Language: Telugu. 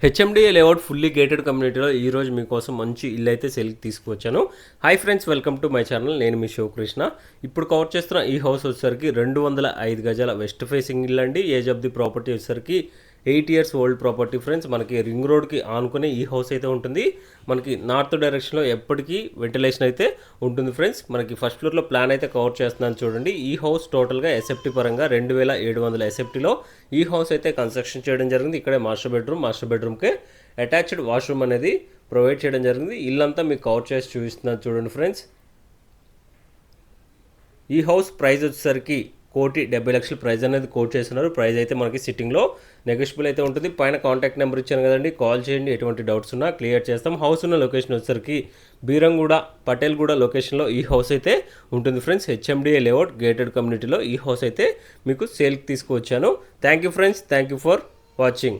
హెచ్ఎండిఏ లేఅవుట్ ఫుల్లీ గేటెడ్ కమ్యూనిటీలో ఈరోజు మీకోసం మంచి ఇల్లు అయితే సేల్కి తీసుకువచ్చాను. Hi friends, welcome to my channel. నేను మీ శివకృష్ణ. ఇప్పుడు కవర్ చేస్తున్న ఈ హౌస్ వచ్చేసరికి 205 గజాల వెస్ట్ ఫేసింగ్ ఇల్లు అండి. ఏజ్ ఆఫ్ ది ప్రాపర్టీ వచ్చేసరికి 8 years ఓల్డ్ ప్రాపర్టీ ఫ్రెండ్స్. మనకి రింగ్ రోడ్కి ఆనుకునే ఈ హౌస్ అయితే ఉంటుంది. మనకి నార్త్ డైరెక్షన్లో ఎప్పటికీ వెంటిలేషన్ అయితే ఉంటుంది ఫ్రెండ్స్. మనకి ఫస్ట్ ఫ్లోర్లో ప్లాన్ అయితే కవర్ చేస్తున్నాను చూడండి. ఈ హౌస్ టోటల్గా ఎస్ఎఫ్టీ పరంగా 2700 ఎస్ఎఫ్టీలో ఈ హౌస్ అయితే కన్స్ట్రక్షన్ చేయడం జరిగింది. ఇక్కడే మాస్టర్ బెడ్రూమ్కే అటాచ్డ్ వాష్రూమ్ అనేది ప్రొవైడ్ చేయడం జరిగింది. ఇల్లంతా మీకు కవర్ చేసి చూపిస్తున్నాను చూడండి ఫ్రెండ్స్. ఈ హౌస్ ప్రైస్ వచ్చేసరికి 1,70,00,000 ప్రైస్ అనేది కోట్ చేస్తున్నారు. ప్రైస్ అయితే మనకి సిట్టింగ్లో నెగోషియబుల్ అయితే ఉంటుంది. పైన కాంటాక్ట్ నెంబర్ ఇచ్చాను కదండి, కాల్ చేయండి. ఎటువంటి డౌట్స్ ఉన్నా క్లియర్ చేస్తాం. హౌస్ ఉన్న లొకేషన్ వచ్చేసరికి బీరంగూడ, పటేల్గూడ లొకేషన్లో ఈ హౌస్ అయితే ఉంటుంది ఫ్రెండ్స్. హెచ్ఎండిఏ లేఅవుట్ గేటెడ్ కమ్యూనిటీలో ఈ హౌస్ అయితే మీకు సేల్కి తీసుకువచ్చాను. Thank you friends, thank you for watching.